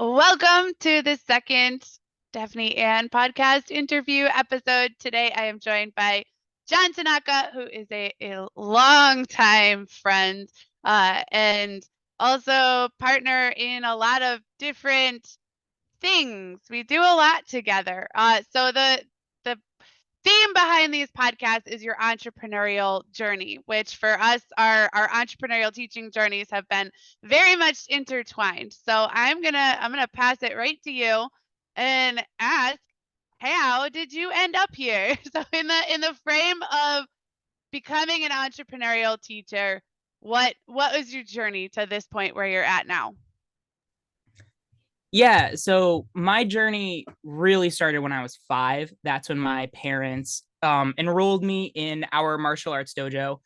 Welcome to the second Stephanie Ann podcast interview episode. Today I am joined by John Tanaka, who is a longtime friend and also partner in a lot of different things. We do a lot together. So the theme behind these podcasts is your entrepreneurial journey, which for us, our entrepreneurial teaching journeys have been very much intertwined. So I'm gonna pass it right to you and ask, how did you end up here? So in the frame of becoming an entrepreneurial teacher, what was your journey to this point where you're at now? Yeah, so my journey really started when I was 5. That's when my parents enrolled me in our martial arts dojo.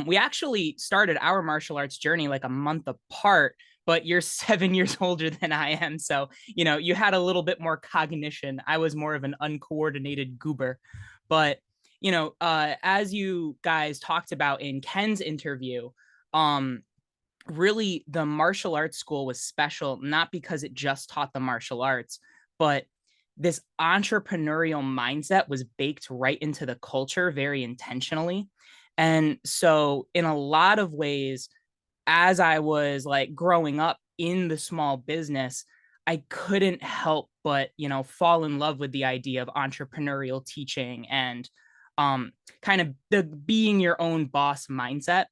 We actually started our martial arts journey like a month apart, but you're 7 years older than I am. So, you had a little bit more cognition. I was more of an uncoordinated goober. But, as you guys talked about in Ken's interview, um, really the martial arts school was special, not because it just taught the martial arts, but this entrepreneurial mindset was baked right into the culture very intentionally. And so, in a lot of ways, as I was like growing up in the small business, I couldn't help but, fall in love with the idea of entrepreneurial teaching and kind of the being your own boss mindset.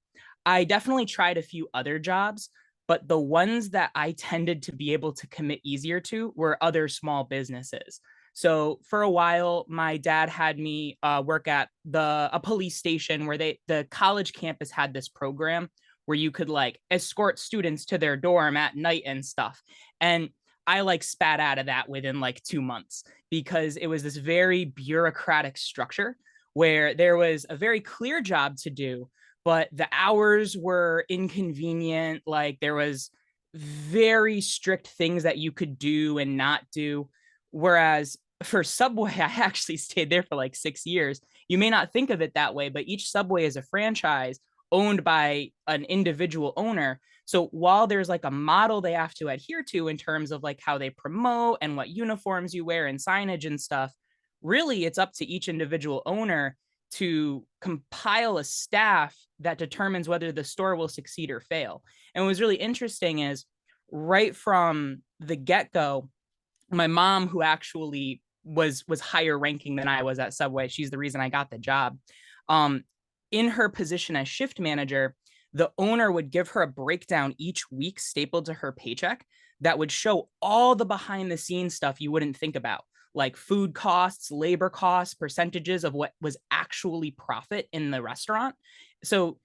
I definitely tried a few other jobs, but the ones that I tended to be able to commit easier to were other small businesses. So for a while, my dad had me work at a police station where the college campus had this program where you could like escort students to their dorm at night and stuff. And I like spat out of that within like 2 months because it was this very bureaucratic structure where there was a very clear job to do, but the hours were inconvenient. Like there was very strict things that you could do and not do. Whereas for Subway, I actually stayed there for like 6 years. You may not think of it that way, but each Subway is a franchise owned by an individual owner. So while there's like a model they have to adhere to in terms of like how they promote and what uniforms you wear and signage and stuff, really it's up to each individual owner to compile a staff that determines whether the store will succeed or fail. And what was really interesting is right from the get-go, my mom, who actually was higher ranking than I was at Subway, she's the reason I got the job. Um, in her position as shift manager, the owner would give her a breakdown each week stapled to her paycheck that would show all the behind the scenes stuff you wouldn't think about, like food costs, labor costs, percentages of what was actually profit in the restaurant. So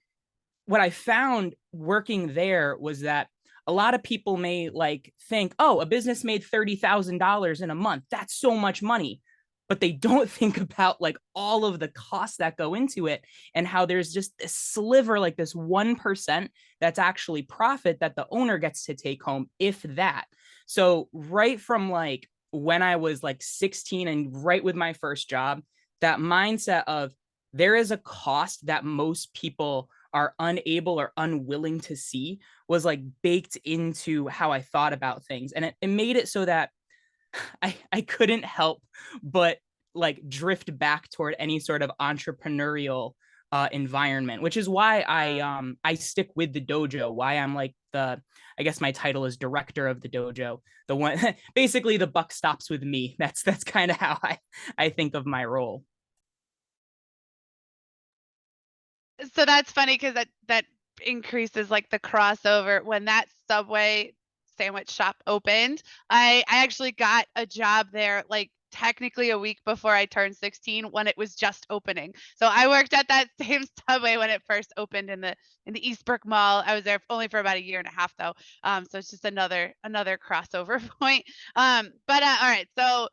what I found working there was that a lot of people may like think, oh, a business made $30,000 in a month. That's so much money. But they don't think about like all of the costs that go into it and how there's just this sliver, like this 1% that's actually profit that the owner gets to take home, if that. So, right from like when I was like 16 and right with my first job, that mindset of there is a cost that most people are unable or unwilling to see was like baked into how I thought about things. And it made it so that I couldn't help but like drift back toward any sort of entrepreneurial environment, which is why I stick with the dojo, why I'm like I guess my title is director of the dojo. The one basically the buck stops with me. That's kind of how I think of my role. So that's funny because that increases like the crossover. When that Subway sandwich shop opened, I actually got a job there like technically a week before I turned 16 when it was just opening. So I worked at that same Subway when it first opened in the Eastbrook Mall. I was there only for about a year and a half though. So it's just another crossover point. But all right, so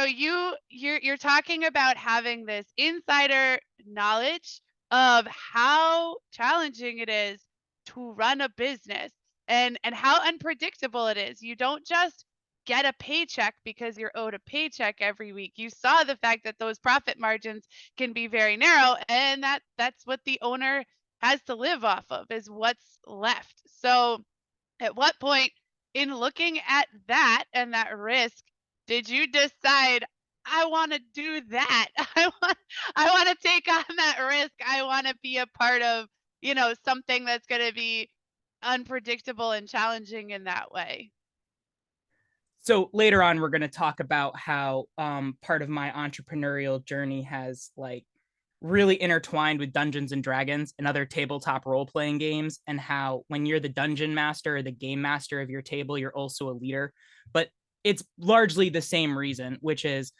you're talking about having this insider knowledge of how challenging it is to run a business and how unpredictable it is. You don't just get a paycheck because you're owed a paycheck every week. You saw the fact that those profit margins can be very narrow, and that's what the owner has to live off of, is what's left. So at what point in looking at that and that risk, did you decide, I want to do that? I want to take on that risk. I want to be a part of, something that's going to be unpredictable and challenging in that way. So later on, we're going to talk about how part of my entrepreneurial journey has like really intertwined with Dungeons and Dragons and other tabletop role playing games, and how when you're the dungeon master or the game master of your table, you're also a leader. But it's largely the same reason, which is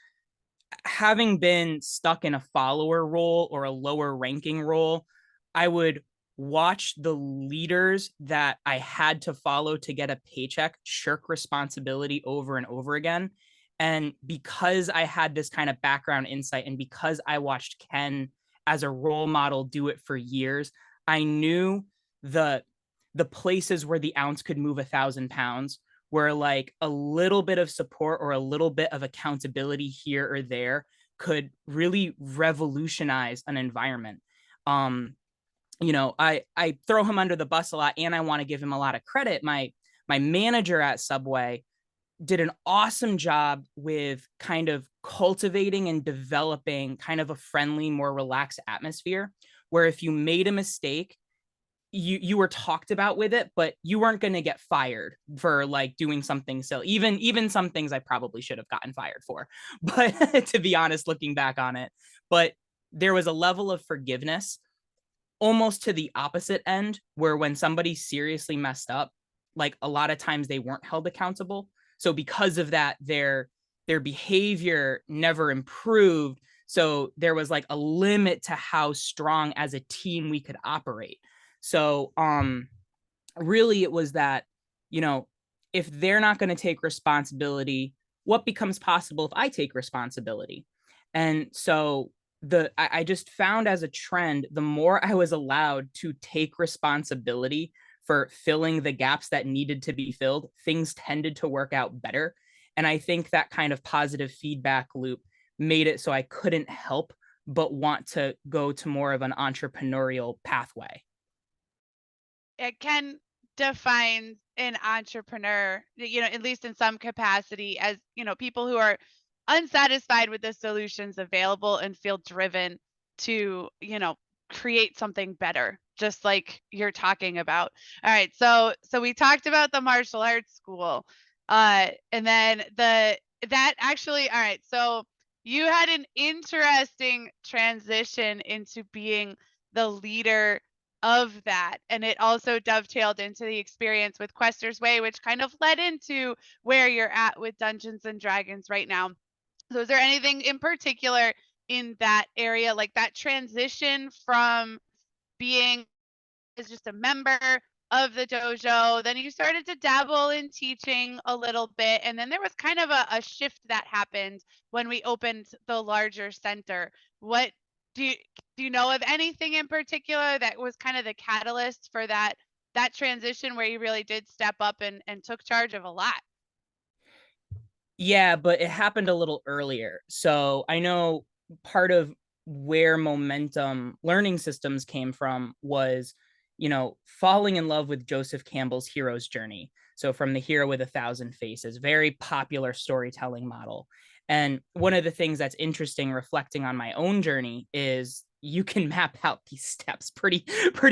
having been stuck in a follower role or a lower ranking role, I would watch the leaders that I had to follow to get a paycheck shirk responsibility over and over again. And because I had this kind of background insight, and because I watched Ken as a role model do it for years, I knew the the places where the ounce could move 1,000 pounds, where like a little bit of support or a little bit of accountability here or there could really revolutionize an environment. Um, I throw him under the bus a lot, and I want to give him a lot of credit. My manager at Subway did an awesome job with kind of cultivating and developing kind of a friendly, more relaxed atmosphere, where if you made a mistake, you were talked about with it, but you weren't going to get fired for like doing something silly. Even some things I probably should have gotten fired for, but to be honest, looking back on it, but there was a level of forgiveness, almost to the opposite end, where when somebody seriously messed up, like a lot of times they weren't held accountable. So because of that, their behavior never improved. So there was like a limit to how strong as a team we could operate. So really it was that, you know, if they're not going to take responsibility, what becomes possible if I take responsibility? And so I just found as a trend, the more I was allowed to take responsibility for filling the gaps that needed to be filled, things tended to work out better. And I think that kind of positive feedback loop made it so I couldn't help but want to go to more of an entrepreneurial pathway. It can define an entrepreneur, at least in some capacity, as, people who are unsatisfied with the solutions available and feel driven to, create something better, just like you're talking about. All right, so we talked about the martial arts school. And then that actually, all right, so you had an interesting transition into being the leader of that. And it also dovetailed into the experience with Quester's Way, which kind of led into where you're at with Dungeons and Dragons right now. So, is there anything in particular in that area, like that transition from being as just a member of the dojo, then you started to dabble in teaching a little bit, and then there was kind of a shift that happened when we opened the larger center. What do you do you know of anything in particular that was kind of the catalyst for that transition where you really did step up and took charge of a lot? Yeah, but it happened a little earlier. So I know part of where momentum learning systems came from was, falling in love with Joseph Campbell's hero's journey. So from the hero with 1,000 faces, very popular storytelling model. And one of the things that's interesting reflecting on my own journey is you can map out these steps pretty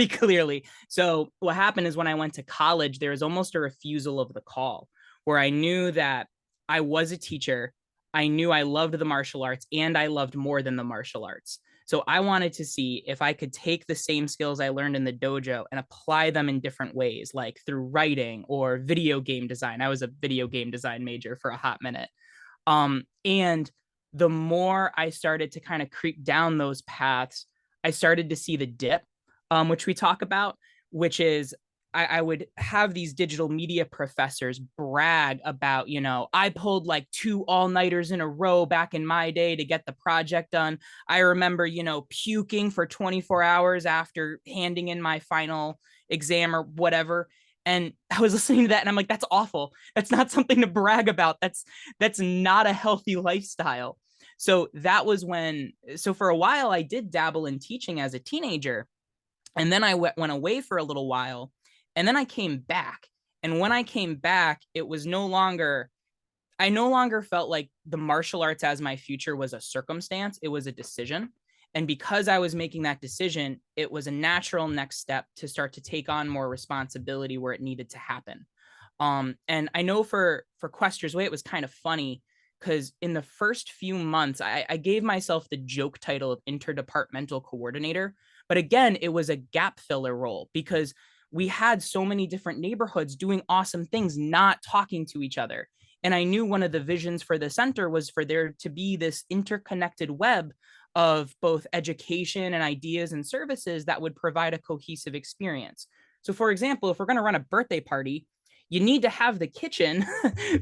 clearly. So what happened is when I went to college, there was almost a refusal of the call, where I knew that I was a teacher. I knew I loved the martial arts, and I loved more than the martial arts. So I wanted to see if I could take the same skills I learned in the dojo and apply them in different ways, like through writing or video game design. I was a video game design major for a hot minute. And the more I started to kind of creep down those paths, I started to see the dip, which we talk about, which is I would have these digital media professors brag about, I pulled like 2 all-nighters in a row back in my day to get the project done. I remember, puking for 24 hours after handing in my final exam or whatever. And I was listening to that and I'm like, that's awful. That's not something to brag about. That's not a healthy lifestyle. So that was so for a while I did dabble in teaching as a teenager. And then I went away for a little while, and then I came back, And when I came back, I no longer felt like the martial arts as my future was a circumstance, it was a decision. And because I was making that decision, it was a natural next step to start to take on more responsibility where it needed to happen. And I know for Quester's Way, it was kind of funny because in the first few months, I gave myself the joke title of interdepartmental coordinator. But again, it was a gap filler role because we had so many different neighborhoods doing awesome things, not talking to each other. And I knew one of the visions for the center was for there to be this interconnected web of both education and ideas and services that would provide a cohesive experience. So, for example, if we're going to run a birthday party, you need to have the kitchen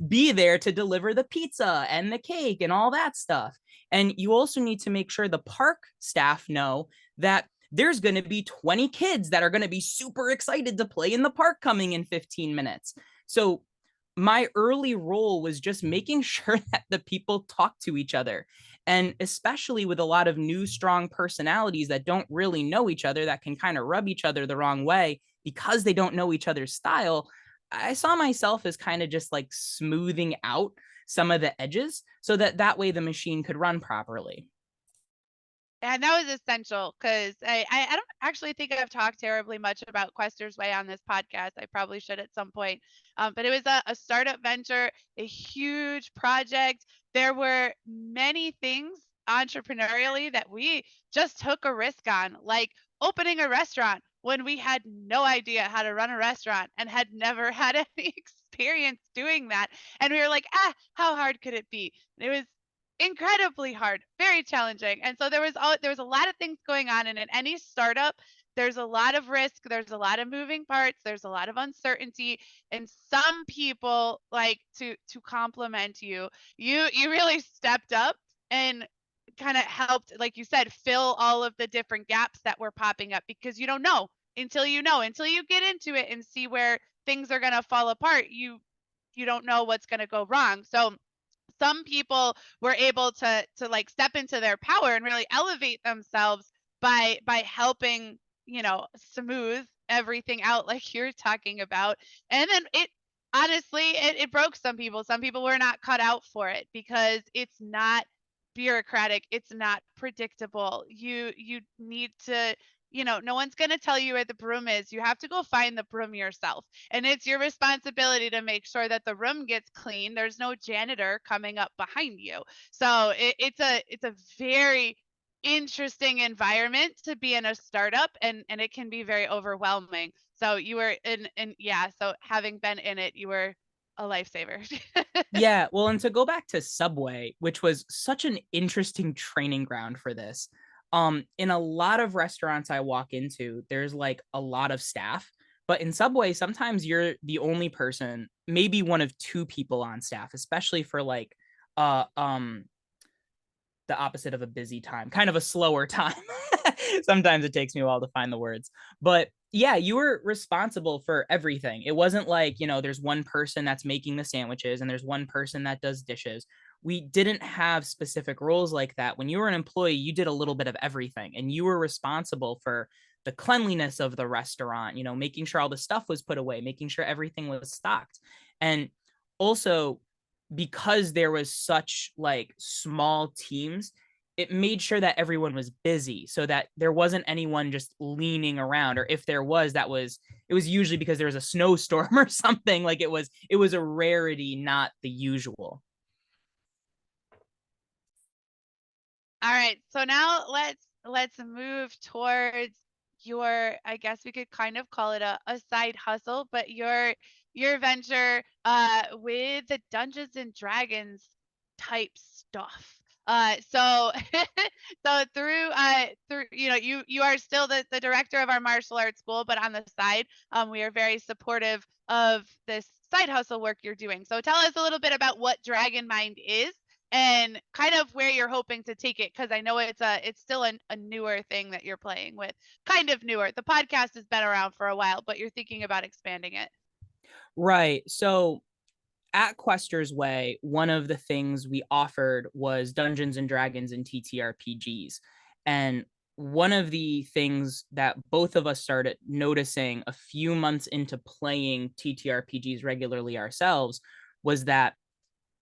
be there to deliver the pizza and the cake and all that stuff. And you also need to make sure the park staff know that there's going to be 20 kids that are going to be super excited to play in the park coming in 15 minutes. So my early role was just making sure that the people talk to each other. And especially with a lot of new, strong personalities that don't really know each other, that can kind of rub each other the wrong way because they don't know each other's style. I saw myself as kind of just like smoothing out some of the edges so that way the machine could run properly. And that was essential because I don't actually think I've talked terribly much about Quester's Way on this podcast. I probably should at some point. But it was a startup venture, a huge project. There were many things entrepreneurially that we just took a risk on, like opening a restaurant when we had no idea how to run a restaurant and had never had any experience doing that. And we were like, how hard could it be? And it was incredibly hard, very challenging. And so there was a lot of things going on, and in any startup, there's a lot of risk, there's a lot of moving parts, there's a lot of uncertainty, and some people like to compliment you. You really stepped up and kind of helped, like you said, fill all of the different gaps that were popping up because you know, until you get into it and see where things are going to fall apart, you don't know what's going to go wrong. So some people were able to like step into their power and really elevate themselves by helping, smooth everything out like you're talking about. And then it honestly it broke some people. Some people were not cut out for it because it's not bureaucratic, it's not predictable. You need to, no one's going to tell you where the broom is. You have to go find the broom yourself, and it's your responsibility to make sure that the room gets clean. There's no janitor coming up behind you. So it's a very interesting environment to be in a startup, and it can be very overwhelming. So you were in yeah, so having been in it, you were a lifesaver. Yeah, well, and to go back to Subway, which was such an interesting training ground for this. In a lot of restaurants I walk into, there's like a lot of staff, but in Subway, sometimes you're the only person, maybe one of two people on staff, especially for like uh um the opposite of a busy time, kind of a slower time. Sometimes it takes me a while to find the words. But yeah, you were responsible for everything. It wasn't like, there's one person that's making the sandwiches and there's one person that does dishes. We didn't have specific roles like that. When you were an employee, you did a little bit of everything and you were responsible for the cleanliness of the restaurant, making sure all the stuff was put away, making sure everything was stocked. And also, because there was such like small teams, it made sure that everyone was busy so that there wasn't anyone just leaning around, or if there was, it was usually because there was a snowstorm or something. Like it was a rarity, not the usual. All right. So now let's move towards your, I guess we could kind of call it a side hustle, but your venture with the Dungeons and Dragons type stuff. So so through, you are still the director of our martial arts school, but on the side, we are very supportive of this side hustle work you're doing. So tell us a little bit about what Dragon Mind is and kind of where you're hoping to take it, because I know it's still a newer thing that you're playing with. Kind of newer. The podcast has been around for a while, but you're thinking about expanding it. Right. So at Quester's Way, one of the things we offered was Dungeons and Dragons and TTRPGs. And one of the things that both of us started noticing a few months into playing TTRPGs regularly ourselves was that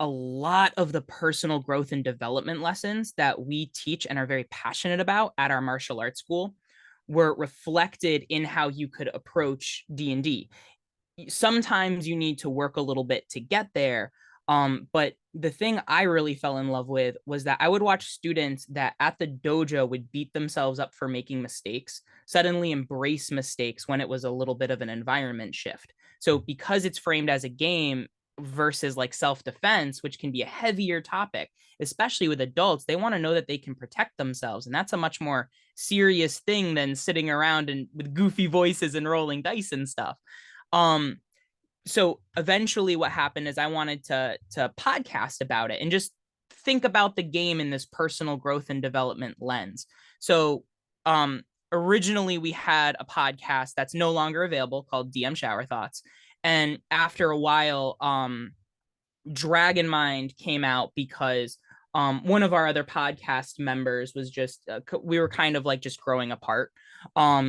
a lot of the personal growth and development lessons that we teach and are very passionate about at our martial arts school were reflected in how you could approach D&D. Sometimes you need to work a little bit to get there. But the thing I really fell in love with was that I would watch students that at the dojo would beat themselves up for making mistakes, suddenly embrace mistakes when it was a little bit of an environment shift. So because it's framed as a game versus like self-defense, which can be a heavier topic, especially with adults, they want to know that they can protect themselves. And that's a much more serious thing than sitting around and with goofy voices and rolling dice and stuff. Um, so eventually what happened is I wanted to podcast about it and just think about the game in this personal growth and development lens. So originally we had a podcast that's no longer available called DM Shower Thoughts. And after a while, Dragon Mind came out because one of our other podcast members was just we were kind of like just growing apart.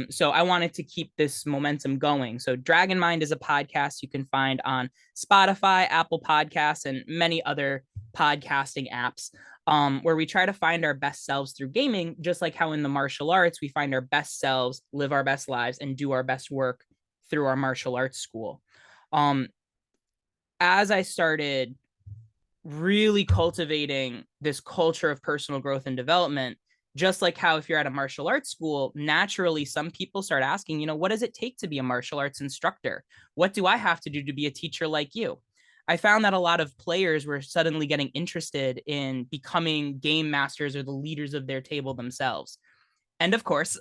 So I wanted to keep this momentum going. So Dragon Mind is a podcast you can find on Spotify, Apple Podcasts, and many other podcasting apps. Where we try to find our best selves through gaming, just like how in the martial arts we find our best selves, live our best lives, and do our best work through our martial arts school. Um, as I started really cultivating this culture of personal growth and development, just like how if you're at a martial arts school, naturally some people start asking, what does it take to be a martial arts instructor? What do I have to do to be a teacher like you? I found that a lot of players were suddenly getting interested in becoming game masters or the leaders of their table themselves. And of course,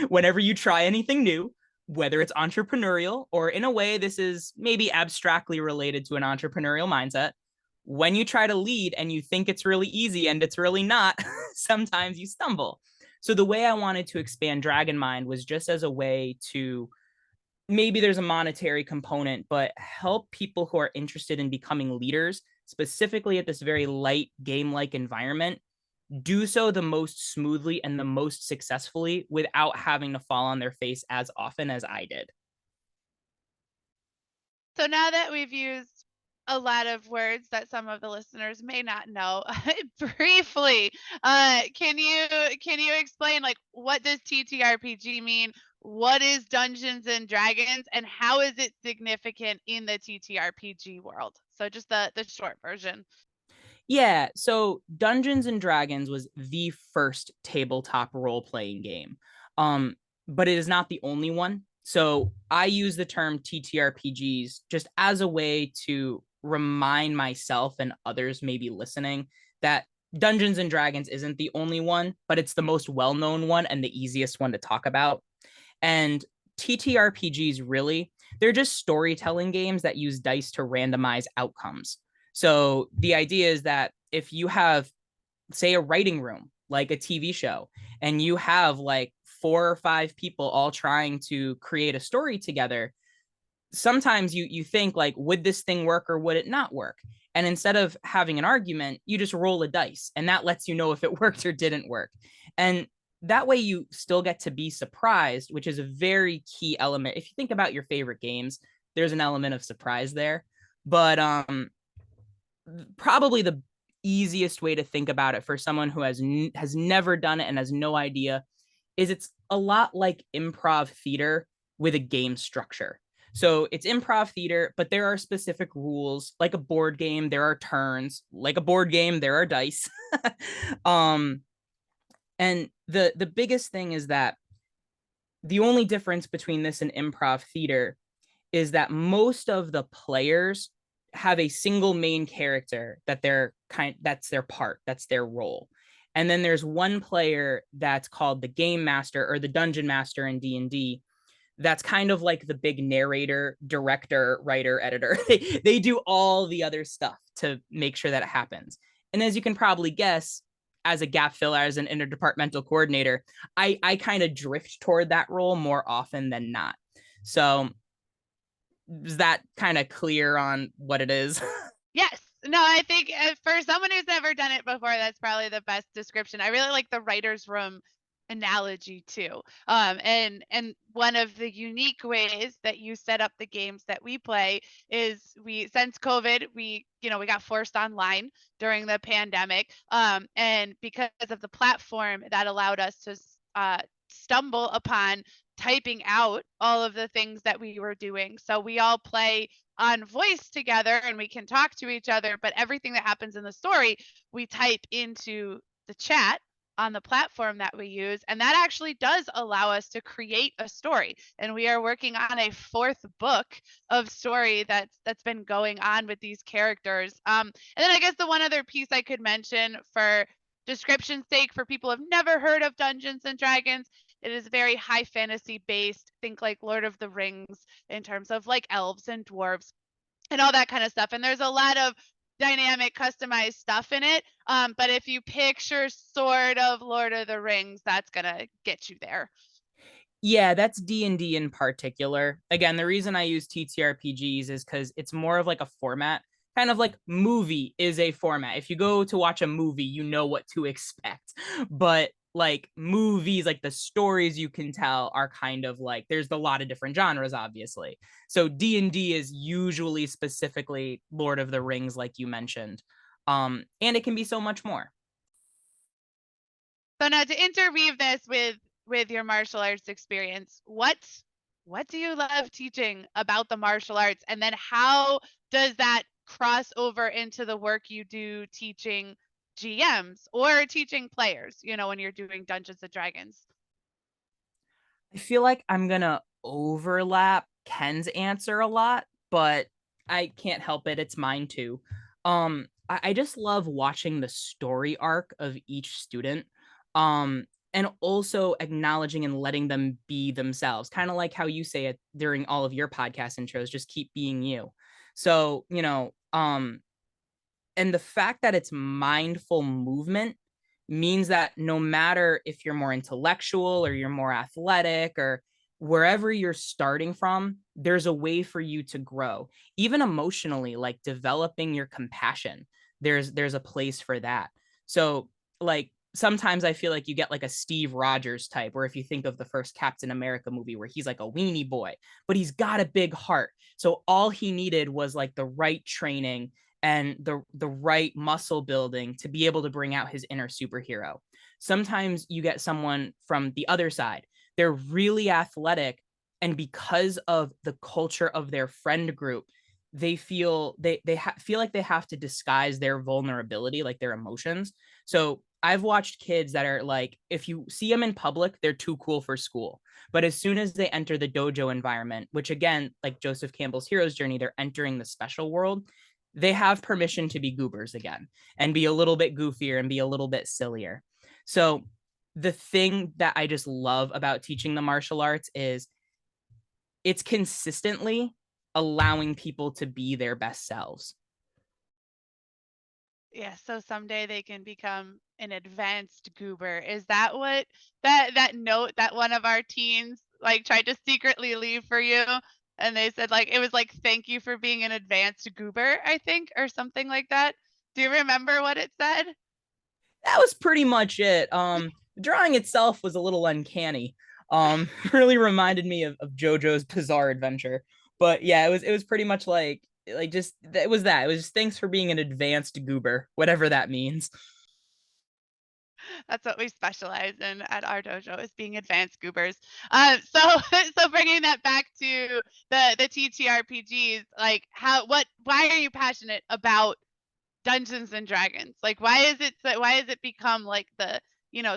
whenever you try anything new, whether it's entrepreneurial or in a way this is maybe abstractly related to an entrepreneurial mindset, when you try to lead and you think it's really easy and it's really not, sometimes you stumble. So the way I wanted to expand Dragon Mind was just as a way to maybe there's a monetary component, but help people who are interested in becoming leaders, specifically at this very light game like environment, do so the most smoothly and the most successfully without having to fall on their face as often as I did. So now that we've used a lot of words that some of the listeners may not know, briefly, can you explain like what does TTRPG mean? What is Dungeons and Dragons, and how is it significant in the TTRPG world? So just the short version. Yeah, so Dungeons and Dragons was the first tabletop role-playing game. Um, but it is not the only one. So I use the term TTRPGs just as a way to remind myself and others maybe listening that Dungeons and Dragons isn't the only one, but it's the most well-known one and the easiest one to talk about. And TTRPGs really, they're just storytelling games that use dice to randomize outcomes. So the idea is that if you have, say, a writing room, like a TV show, and you have like 4 or 5 people all trying to create a story together, sometimes you think like, would this thing work or would it not work? And instead of having an argument, you just roll a dice, and that lets you know if it worked or didn't work. And that way you still get to be surprised, which is a very key element. If you think about your favorite games, there's an element of surprise there. But probably the easiest way to think about it for someone who has never done it and has no idea is it's a lot like improv theater with a game structure. So it's improv theater, but there are specific rules. Like a board game, there are turns. Like a board game, there are dice. um, and the biggest thing is that the only difference between this and improv theater is that most of the players have a single main character that's their part, that's their role. And then there's one player that's called the game master or the dungeon master in D&D that's kind of like the big narrator, director, writer, editor. They do all the other stuff to make sure that it happens. And as you can probably guess, as a gap filler, as an interdepartmental coordinator, I kind of drift toward that role more often than not. So is that kind of clear on what it is? Yes. No, I think for someone who's never done it before, that's probably the best description. I really like the writer's room analogy too. And one of the unique ways that you set up the games that we play is we since COVID, we got forced online during the pandemic. And because of the platform that allowed us to stumble upon typing out all of the things that we were doing. So we all play on voice together and we can talk to each other, but everything that happens in the story, we type into the chat on the platform that we use, and that actually does allow us to create a story. And we are working on a fourth book of story that's been going on with these characters. And then I guess the one other piece I could mention for description's sake, for people who have never heard of Dungeons and Dragons, it is very high fantasy based. Think like Lord of the Rings in terms of like elves and dwarves and all that kind of stuff. And there's a lot of dynamic, customized stuff in it. But if you picture sort of Lord of the Rings, that's gonna get you there. Yeah, that's D&D in particular. Again, the reason I use TTRPGs is because it's more of like a format, kind of like movie is a format. If you go to watch a movie, you know what to expect. But like movies, like the stories you can tell are kind of like there's a lot of different genres, obviously. So D&D is usually specifically Lord of the Rings, like you mentioned. And it can be so much more. So now to interweave this with your martial arts experience, what do you love teaching about the martial arts? And then how does that cross over into the work you do teaching GMs or teaching players, when you're doing Dungeons and Dragons? I feel like I'm gonna overlap Ken's answer a lot, but I can't help it. It's mine too. I just love watching the story arc of each student. And also acknowledging and letting them be themselves, kind of like how you say it during all of your podcast intros, just keep being you. So, and the fact that it's mindful movement means that no matter if you're more intellectual or you're more athletic or wherever you're starting from, there's a way for you to grow, even emotionally, like developing your compassion. There's a place for that. So like sometimes I feel like you get like a Steve Rogers type, where if you think of the first Captain America movie where he's like a weenie boy, but he's got a big heart. So all he needed was like the right training and the right muscle building to be able to bring out his inner superhero. Sometimes you get someone from the other side. They're really athletic, and because of the culture of their friend group, they feel like they have to disguise their vulnerability, like their emotions. So I've watched kids that are like, if you see them in public, they're too cool for school. But as soon as they enter the dojo environment, which again, like Joseph Campbell's hero's journey, they're entering the special world, they have permission to be goobers again and be a little bit goofier and be a little bit sillier. So the thing that I just love about teaching the martial arts is it's consistently allowing people to be their best selves. Yeah, so someday they can become an advanced goober. Is that what that note that one of our teens like tried to secretly leave for you? And they said like it was like thank you for being an advanced goober, I think, or something like that. Do you remember what it said? That was pretty much it. The drawing itself was a little uncanny. Really reminded me of JoJo's Bizarre Adventure. But yeah, it was pretty much like just it was that. It was just thanks for being an advanced goober, whatever that means. That's what we specialize in at our dojo is being advanced goobers. So so bringing that back to the TTRPGs, like why are you passionate about Dungeons and Dragons? Like why has it become like so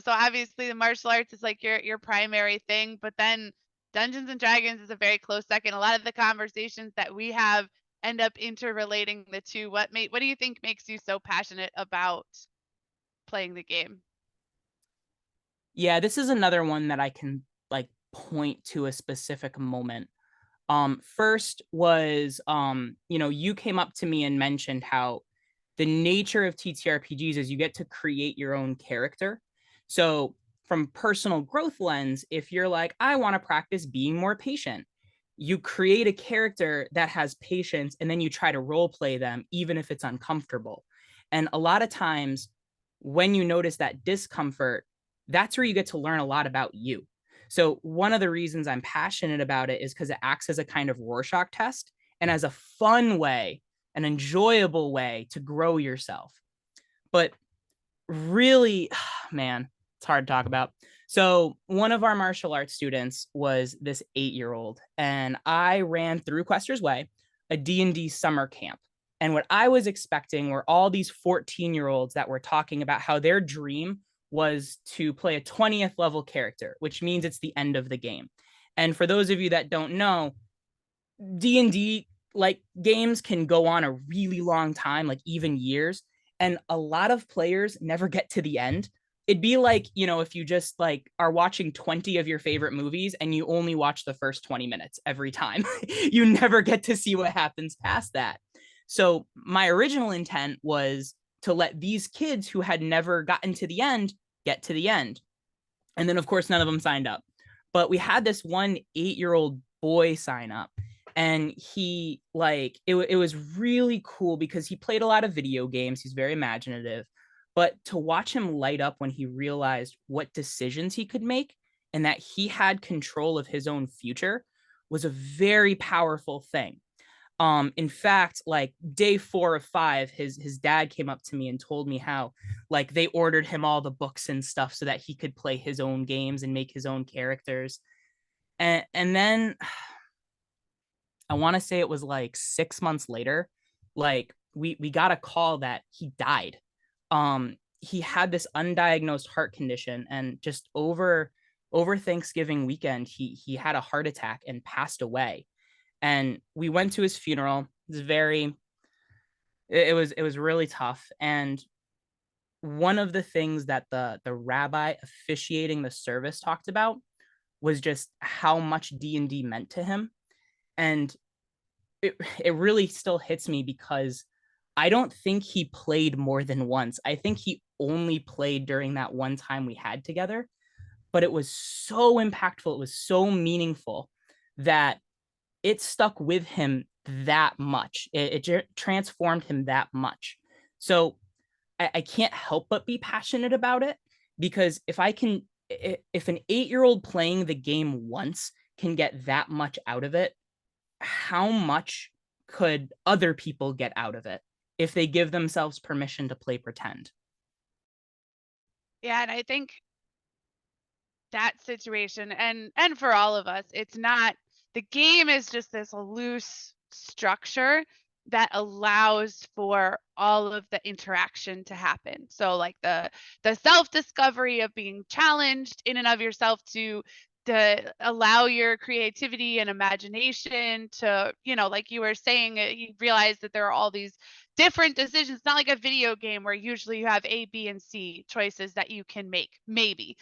obviously the martial arts is like your primary thing, but then Dungeons and Dragons is a very close second. A lot of the conversations that we have end up interrelating the two. What do you think makes you so passionate about playing the game? Yeah, this is another one that I can like point to a specific moment. First was you came up to me and mentioned how the nature of TTRPGs is you get to create your own character. So from personal growth lens, if you're like, I want to practice being more patient, you create a character that has patience and then you try to role play them, even if it's uncomfortable. And a lot of times when you notice that discomfort, that's where you get to learn a lot about you. So one of the reasons I'm passionate about it is because it acts as a kind of Rorschach test and as a fun way, an enjoyable way to grow yourself. But really, man, it's hard to talk about. So one of our martial arts students was this 8-year-old, and I ran through Quester's Way a D&D summer camp. And what I was expecting were all these 14-year-olds that were talking about how their dream was to play a 20th level character, which means it's the end of the game. And for those of you that don't know, D&D like games can go on a really long time, like even years, and a lot of players never get to the end. It'd be like, if you just like are watching 20 of your favorite movies and you only watch the first 20 minutes every time. You never get to see what happens past that. So my original intent was to let these kids who had never gotten to the end get to the end. And then of course none of them signed up. But we had this one 8-year-old boy sign up, and he like it was really cool because he played a lot of video games. He's very imaginative, but to watch him light up when he realized what decisions he could make and that he had control of his own future was a very powerful thing. In fact, like day 4 of 5, his dad came up to me and told me how like they ordered him all the books and stuff so that he could play his own games and make his own characters. And then I want to say it was like 6 months later, like we got a call that he died. He had this undiagnosed heart condition, and just over Thanksgiving weekend, he had a heart attack and passed away. And we went to his funeral. It was very, it was really tough. And one of the things that the rabbi officiating the service talked about was just how much D&D meant to him. And it really still hits me because I don't think he played more than once. I think he only played during that one time we had together, but it was so impactful. It was so meaningful that it stuck with him that much. It transformed him that much. So I can't help but be passionate about it, because if an 8-year-old playing the game once can get that much out of it, how much could other people get out of it if they give themselves permission to play pretend? Yeah, and I think that situation, and for all of us, it's not, the game is just this loose structure that allows for all of the interaction to happen. So like the self discovery of being challenged in and of yourself to allow your creativity and imagination to, like you were saying, you realize that there are all these different decisions. It's not like a video game where usually you have A, B, and C choices that you can make. Maybe,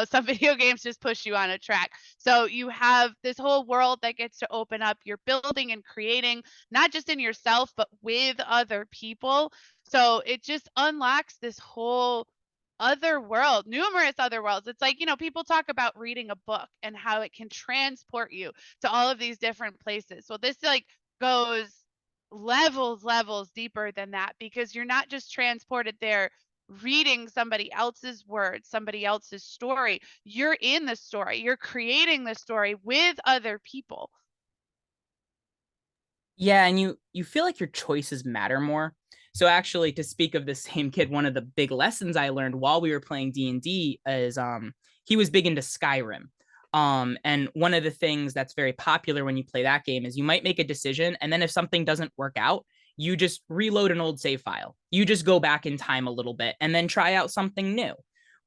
some video games just push you on a track. So you have this whole world that gets to open up. You're building and creating, not just in yourself, but with other people. So it just unlocks this whole other world, numerous other worlds. It's like, people talk about reading a book and how it can transport you to all of these different places. So this like goes levels deeper than that, because you're not just transported there reading somebody else's words, somebody else's story. You're in the story. You're creating the story with other people. Yeah, and you feel like your choices matter more. So actually, to speak of the same kid, one of the big lessons I learned while we were playing D&D is he was big into Skyrim. And one of the things that's very popular when you play that game is you might make a decision, and then if something doesn't work out, you just reload an old save file. You just go back in time a little bit and then try out something new.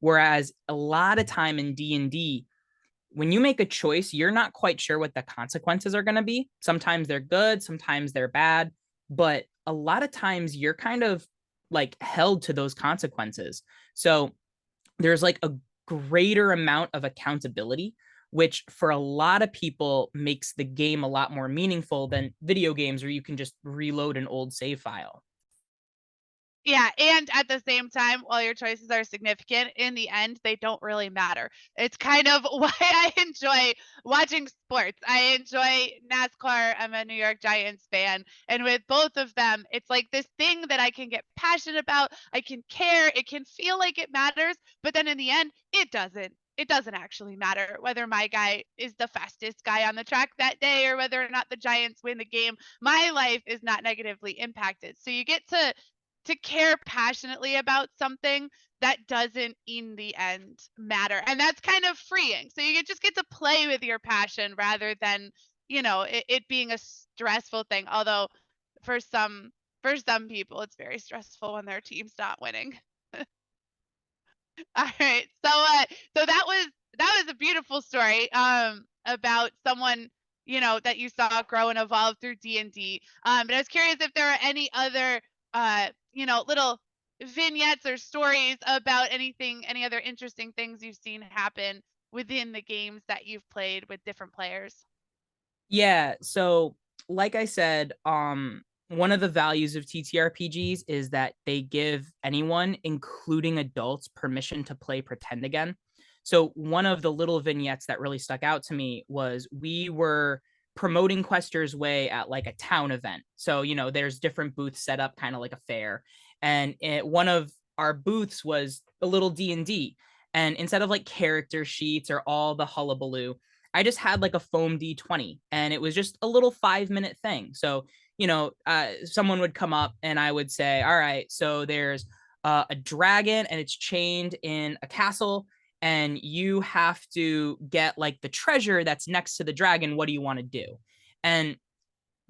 Whereas a lot of time in D&D, when you make a choice, you're not quite sure what the consequences are going to be. Sometimes they're good, sometimes they're bad, but a lot of times you're kind of like held to those consequences. So there's like a greater amount of accountability, which for a lot of people makes the game a lot more meaningful than video games where you can just reload an old save file. Yeah, and at the same time, while your choices are significant, in the end, they don't really matter. It's kind of why I enjoy watching sports. I enjoy NASCAR. I'm a New York Giants fan. And with both of them, it's like this thing that I can get passionate about. I can care. It can feel like it matters. But then in the end, it doesn't. It doesn't actually matter whether my guy is the fastest guy on the track that day or whether or not the Giants win the game. My life is not negatively impacted. So you get to care passionately about something that doesn't in the end matter. And that's kind of freeing. So you just get to play with your passion rather than, it being a stressful thing. Although for some for some people it's very stressful when their team's not winning. All right. So that was a beautiful story about someone that you saw grow and evolve through D&D. But I was curious if there are any other little vignettes or stories about any other interesting things you've seen happen within the games that you've played with different players. Yeah, so like I said, one of the values of TTRPGs is that they give anyone, including adults, permission to play pretend again. So one of the little vignettes that really stuck out to me was we were promoting Quester's Way at like a town event. So, there's different booths set up kind of like a fair. And one of our booths was a little D&D. And instead of like character sheets or all the hullabaloo, I just had like a foam D20 and it was just a little 5-minute thing. So, someone would come up and I would say, all right, so there's a dragon and it's chained in a castle and you have to get like the treasure that's next to the dragon. What do you want to do? And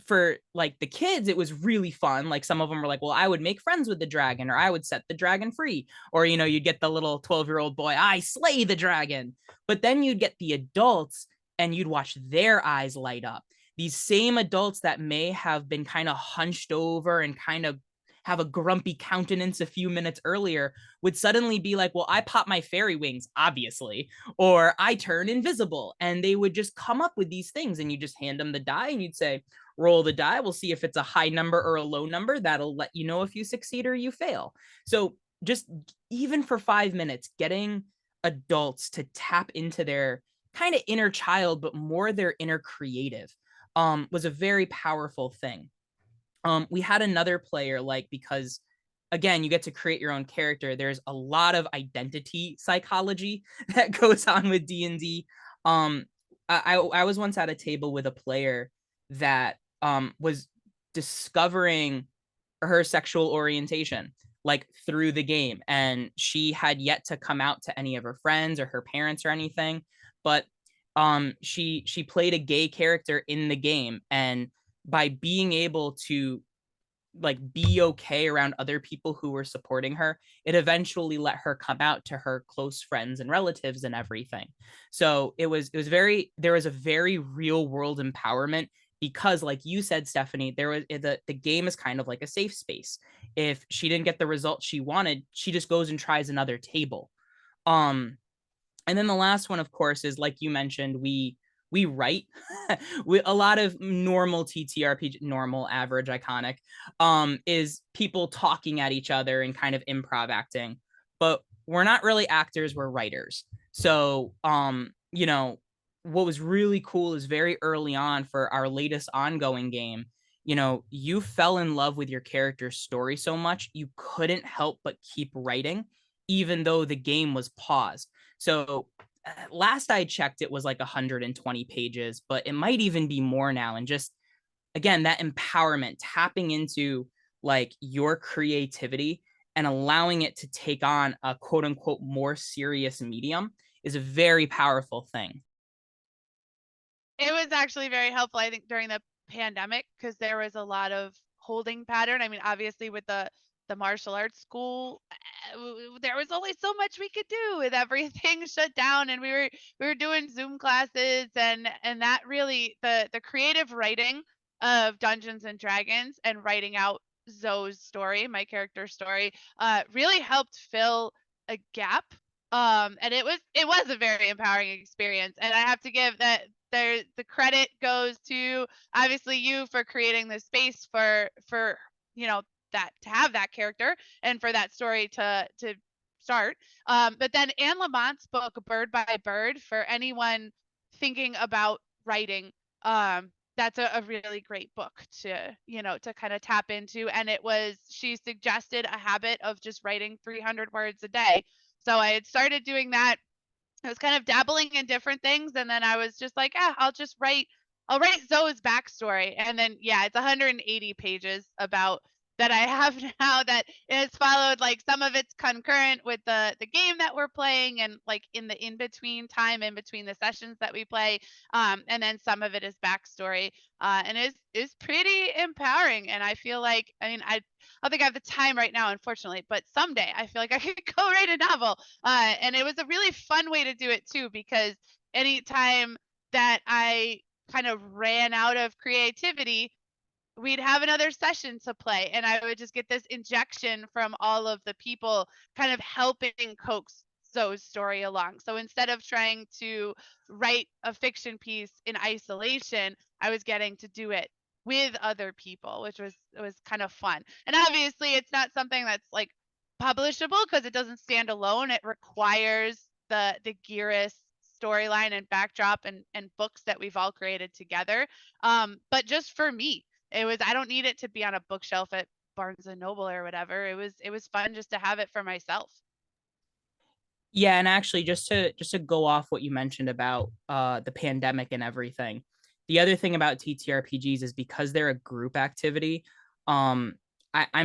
for like the kids, it was really fun. Like some of them were like, well, I would make friends with the dragon or I would set the dragon free. Or, you'd get the little 12-year-old boy, I slay the dragon. But then you'd get the adults and you'd watch their eyes light up. These same adults that may have been kind of hunched over and kind of have a grumpy countenance a few minutes earlier would suddenly be like, well, I pop my fairy wings, obviously, or I turn invisible. And they would just come up with these things and you just hand them the die and you'd say, roll the die. We'll see if it's a high number or a low number. That'll let you know if you succeed or you fail. So just even for 5 minutes, getting adults to tap into their kind of inner child, but more their inner creative, was a very powerful thing. We had another player, like, because again, you get to create your own character. There's a lot of identity psychology that goes on with D&D. I was once at a table with a player that was discovering her sexual orientation like through the game, and she had yet to come out to any of her friends or her parents or anything. But she played a gay character in the game, and by being able to like be okay around other people who were supporting her, it eventually let her come out to her close friends and relatives and everything. So it was very, there was a very real world empowerment, because like you said, Stephanie, there was the game is kind of like a safe space. If she didn't get the result she wanted, she just goes and tries another table. um and then the last one, of course, is like you mentioned, we write. We, a lot of normal TTRPG, normal, average, iconic, is people talking at each other and kind of improv acting. But we're not really actors, we're writers. So what was really cool is very early on for our latest ongoing game, you fell in love with your character's story so much you couldn't help but keep writing, even though the game was paused. So last I checked, it was like 120 pages, but it might even be more now. And just again, that empowerment, tapping into like your creativity and allowing it to take on a quote unquote more serious medium is a very powerful thing. It was actually very helpful, I think, during the pandemic because there was a lot of holding pattern. I mean, obviously, with the martial arts school, there was only so much we could do with everything shut down, and we were doing Zoom classes, and that really the creative writing of Dungeons and Dragons and writing out Zoe's story, my character's story, really helped fill a gap. And it was a very empowering experience, and I have to give that the credit goes to obviously you for creating the space for to have that character and for that story to start. But then Anne Lamont's book Bird by Bird, for anyone thinking about writing, that's a really great book to, to kind of tap into. And she suggested a habit of just writing 300 words a day. So I had started doing that. I was kind of dabbling in different things, and then I was just like, I'll write Zoe's backstory. And then yeah, it's 180 pages about that I have now, that is followed, like some of it's concurrent with the game that we're playing, and like in the in between time in between the sessions that we play. And then some of it is backstory. And is pretty empowering. And I feel like, I mean, I don't think I have the time right now, unfortunately, but someday I feel like I could go write a novel. And it was a really fun way to do it too, because anytime that I kind of ran out of creativity, we'd have another session to play, and I would just get this injection from all of the people kind of helping coax Zoe's story along. So instead of trying to write a fiction piece in isolation, I was getting to do it with other people, which was kind of fun. And obviously it's not something that's like publishable because it doesn't stand alone. It requires the Gearus storyline and backdrop and books that we've all created together. But just for me, I don't need it to be on a bookshelf at Barnes and Noble or whatever. It was fun just to have it for myself. Yeah, and actually just to go off what you mentioned about the pandemic and everything. The other thing about TTRPGs is because they're a group activity, I'm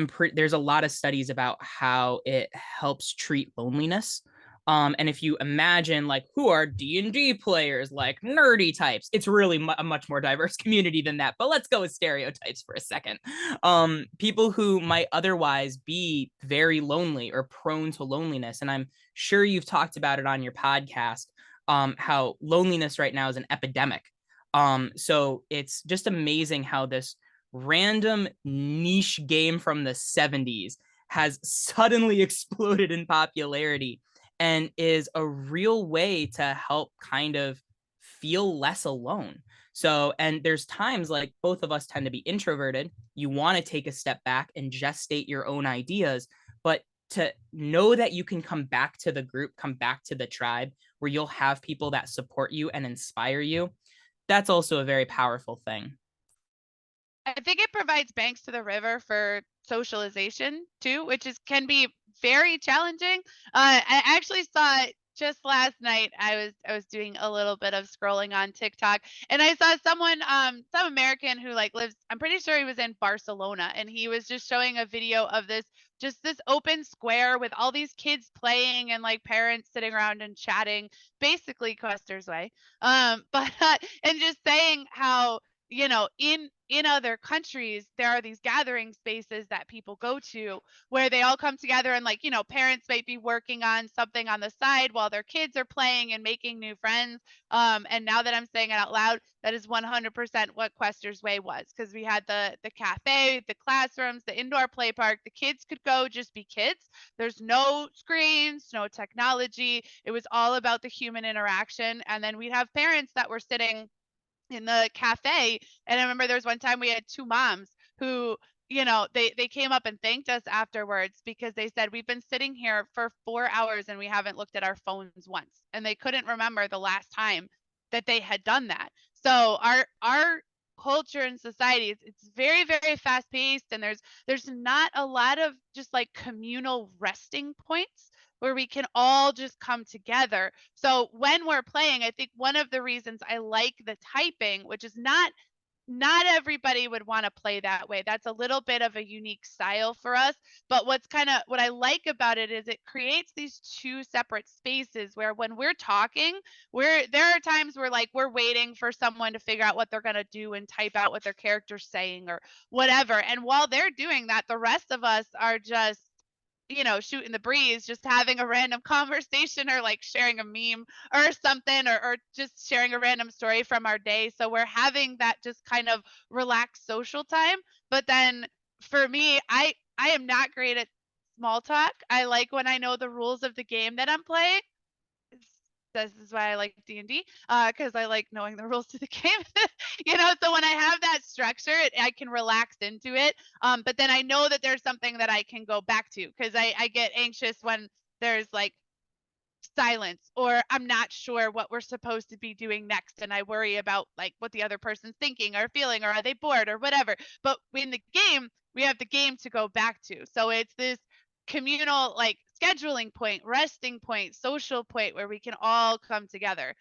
pretty there's a lot of studies about how it helps treat loneliness. And if you imagine like who are D&D players, like nerdy types, it's really a much more diverse community than that. But let's go with stereotypes for a second. People who might otherwise be very lonely or prone to loneliness, and I'm sure you've talked about it on your podcast, how loneliness right now is an epidemic. So it's just amazing how this random niche game from the 70s has suddenly exploded in popularity and is a real way to help kind of feel less alone. So, and there's times like both of us tend to be introverted. You want to take a step back and gestate your own ideas, but to know that you can come back to the group, come back to the tribe where you'll have people that support you and inspire you, that's also a very powerful thing. I think it provides banks to the river for socialization too, which can be very challenging. I actually saw it just last night. I was doing a little bit of scrolling on TikTok, and I saw someone, some American who like lives. I'm pretty sure he was in Barcelona, and he was just showing a video of this open square with all these kids playing and like parents sitting around and chatting, basically Custer's way. But and just saying how, in other countries there are these gathering spaces that people go to where they all come together, and like, parents might be working on something on the side while their kids are playing and making new friends. And now that I'm saying it out loud, that is 100% what Quester's Way was, because we had the cafe, the classrooms, the indoor play park. The kids could go just be kids. There's no screens, no technology. It was all about the human interaction. And then we'd have parents that were sitting in the cafe. And I remember there was one time we had two moms who, they came up and thanked us afterwards because they said, we've been sitting here for 4 hours and we haven't looked at our phones once. And they couldn't remember the last time that they had done that. So our culture and society, it's very, very fast paced, and there's not a lot of just like communal resting points where we can all just come together. So when we're playing, I think one of the reasons I like the typing, which is not everybody would want to play that way. That's a little bit of a unique style for us. But what I like about it is it creates these two separate spaces where when we're talking, there are times where like we're waiting for someone to figure out what they're going to do and type out what their character's saying or whatever. And while they're doing that, the rest of us are just, shooting the breeze, just having a random conversation or like sharing a meme or something, or just sharing a random story from our day. So we're having that just kind of relaxed social time. But then for me, I am not great at small talk. I like when I know the rules of the game that I'm playing. this is why I like D&D, because I like knowing the rules to the game. So when I have that structure, I can relax into it. But then I know that there's something that I can go back to, because I get anxious when there's like silence, or I'm not sure what we're supposed to be doing next, and I worry about like what the other person's thinking or feeling, or are they bored or whatever. But in the game, we have the game to go back to. So it's this communal, like, scheduling point, resting point, social point where we can all come together.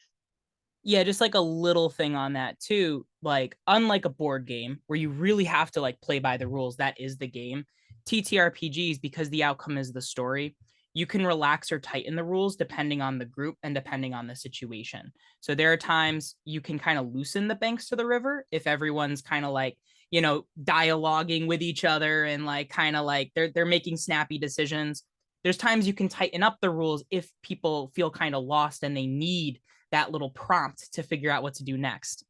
Yeah, just like a little thing on that too. Like, unlike a board game where you really have to like play by the rules, that is the game. TTRPGs, because the outcome is the story, you can relax or tighten the rules depending on the group and depending on the situation. So there are times you can kind of loosen the banks to the river if everyone's kind of like, dialoguing with each other and like kind of like they're making snappy decisions. There's times you can tighten up the rules if people feel kind of lost and they need that little prompt to figure out what to do next.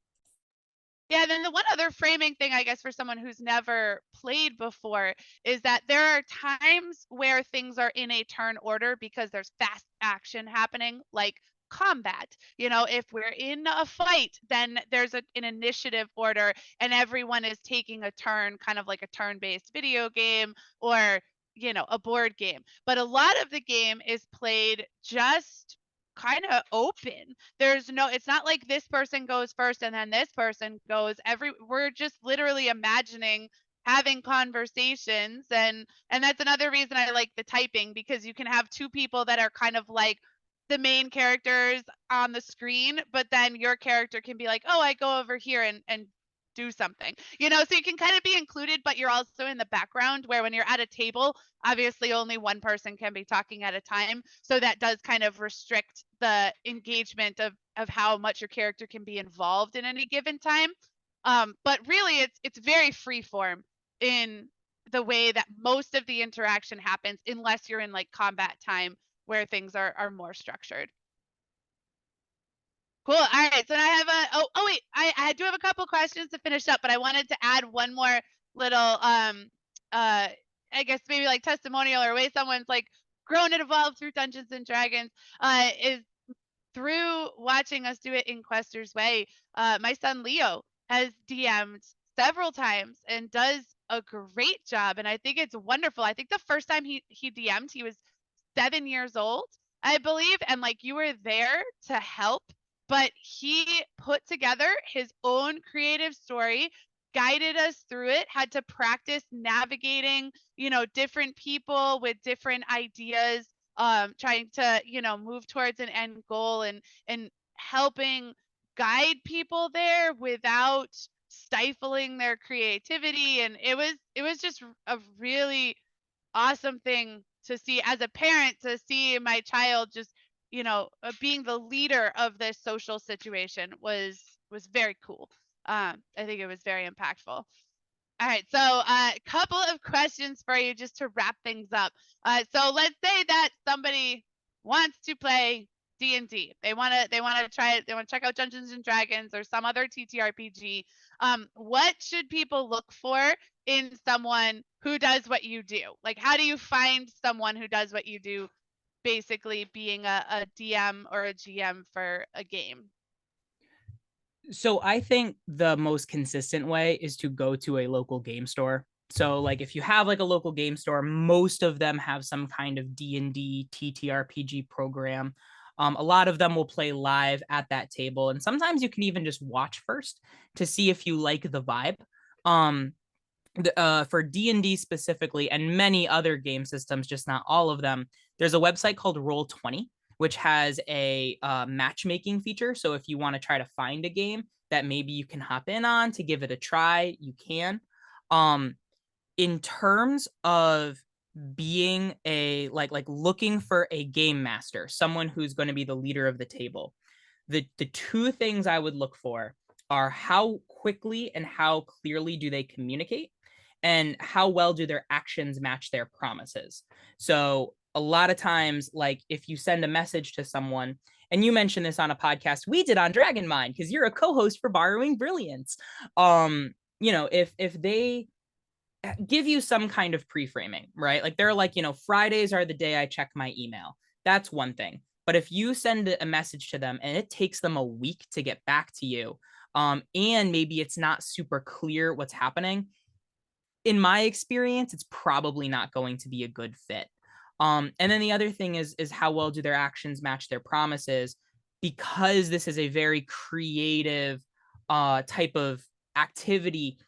Yeah, then the one other framing thing, I guess, for someone who's never played before is that there are times where things are in a turn order because there's fast action happening, like combat. If we're in a fight, then there's an initiative order, and everyone is taking a turn, kind of like a turn-based video game, or a board game. But a lot of the game is played just kind of open. It's not like this person goes first and then this person goes. We're just literally imagining having conversations, and that's another reason I like the typing, because you can have two people that are kind of like the main characters on the screen, but then your character can be like, oh, I go over here and do something. So you can kind of be included, but you're also in the background, where when you're at a table, obviously only one person can be talking at a time. So that does kind of restrict the engagement of how much your character can be involved in any given time. But really it's very free form in the way that most of the interaction happens, unless you're in like combat time, where things are more structured. Cool. All right. So I have wait, I do have a couple questions to finish up, but I wanted to add one more little I guess maybe like testimonial, or way someone's like grown and evolved through Dungeons and Dragons, is through watching us do it in Quester's Way. My son Leo has DM'd several times and does a great job, and I think it's wonderful. I think the first time he DM'd, he was 7 years old, I believe, and like you were there to help, but he put together his own creative story, guided us through it, had to practice navigating, different people with different ideas, trying to, move towards an end goal, and helping guide people there without stifling their creativity. And it was just a really awesome thing to see as a parent, to see my child just, being the leader of this social situation was very cool. I think it was very impactful. All right, so a couple of questions for you just to wrap things up. So let's say that somebody wants to play D&D. They want to try it. They want to check out Dungeons and Dragons or some other TTRPG. What should people look for in someone who does what you do? Like, how do you find someone who does what you do, basically being a DM or a GM for a game? So I think the most consistent way is to go to a local game store. So like if you have like a local game store, most of them have some kind of D&D TTRPG program. A lot of them will play live at that table, and sometimes you can even just watch first to see if you like the vibe. Um, for D&D specifically, and many other game systems, just not all of them, there's a website called Roll20, which has a matchmaking feature. So if you want to try to find a game that maybe you can hop in on to give it a try, you can. Um, in terms of being a like looking for a game master, someone who's going to be the leader of the table, the two things I would look for are how quickly and how clearly do they communicate, and how well do their actions match their promises. So a lot of times, like if you send a message to someone, and you mentioned this on a podcast we did on Dragon Mind because you're a co-host for Borrowing Brilliance. If they give you some kind of pre-framing, right? Like they're like, Fridays are the day I check my email. That's one thing. But if you send a message to them and it takes them a week to get back to you, and maybe it's not super clear what's happening, in my experience, it's probably not going to be a good fit. And then the other thing is how well do their actions match their promises? Because this is a very creative type of activity,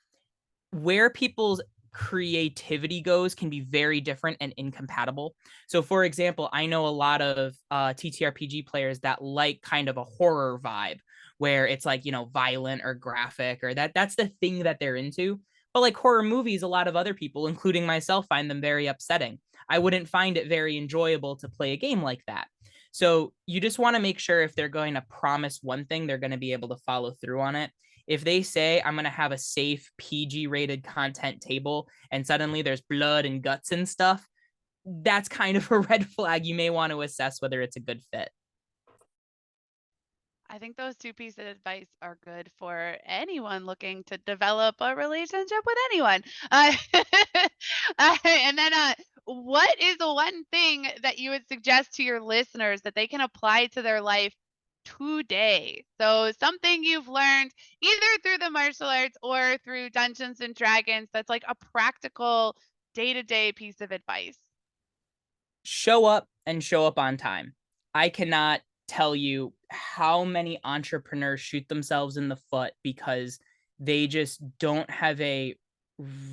where people's creativity goes can be very different and incompatible. So, for example, I know a lot of TTRPG players that like kind of a horror vibe where it's like, violent or graphic, or that's the thing that they're into. But like horror movies, a lot of other people, including myself, find them very upsetting. I wouldn't find it very enjoyable to play a game like that. So you just want to make sure if they're going to promise one thing, they're going to be able to follow through on it. If they say I'm going to have a safe PG rated content table and suddenly there's blood and guts and stuff, that's kind of a red flag. You may want to assess whether it's a good fit. I think those two pieces of advice are good for anyone looking to develop a relationship with anyone. And then, what is the one thing that you would suggest to your listeners that they can apply to their life today? So, something you've learned either through the martial arts or through Dungeons and Dragons that's like a practical day to day piece of advice. Show up and show up on time. I cannot tell you how many entrepreneurs shoot themselves in the foot because they just don't have a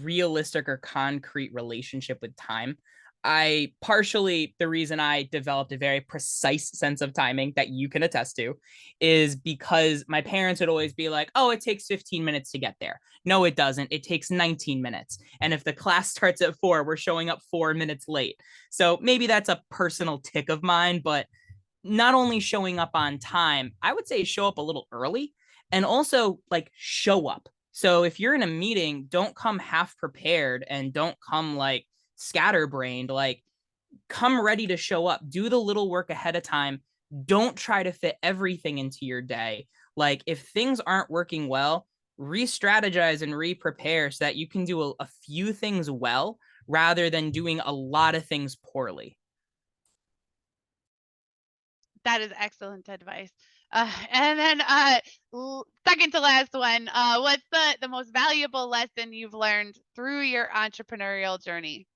realistic or concrete relationship with time. The reason I developed a very precise sense of timing that you can attest to is because my parents would always be like, oh, it takes 15 minutes to get there. No, it doesn't. It takes 19 minutes. And if the class starts at 4, we're showing up 4 minutes late. So maybe that's a personal tick of mine, but not only showing up on time, I would say show up a little early and also like show up. So if you're in a meeting, don't come half prepared and don't come like scatterbrained. Like, come ready to show up. Do the little work ahead of time. Don't try to fit everything into your day. Like, if things aren't working well, re-strategize and re-prepare so that you can do a few things well rather than doing a lot of things poorly. That is excellent advice. And then, second to last one, what's the most valuable lesson you've learned through your entrepreneurial journey?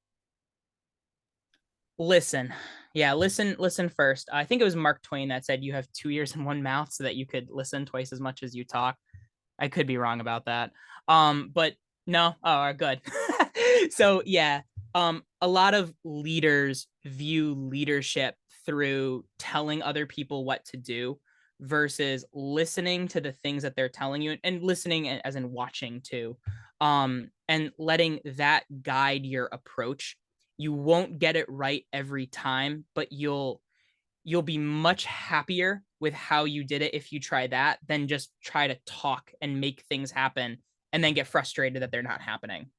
Listen. Yeah, listen first. I think it was Mark Twain that said you have 2 ears and one mouth so that you could listen twice as much as you talk. I could be wrong about that. But no, oh, good. So yeah, a lot of leaders view leadership through telling other people what to do versus listening to the things that they're telling you, and listening as in watching too. And letting that guide your approach. You won't get it right every time, but you'll be much happier with how you did it if you try that than just try to talk and make things happen and then get frustrated that they're not happening.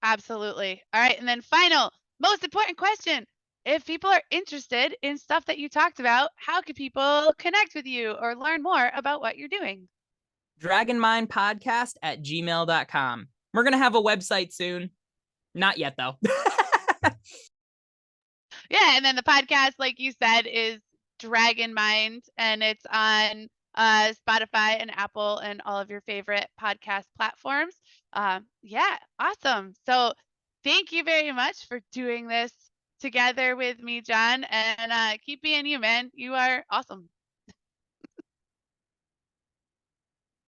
Absolutely. All right. And then, final, most important question. If people are interested in stuff that you talked about, how can people connect with you or learn more about what you're doing? Dragonmindpodcast@gmail.com. We're going to have a website soon. Not yet, though. Yeah, and then the podcast, like you said, is Dragon Mind, and it's on Spotify and Apple and all of your favorite podcast platforms. Yeah, awesome. So thank you very much for doing this together with me, John, and keep being you, man. You are awesome.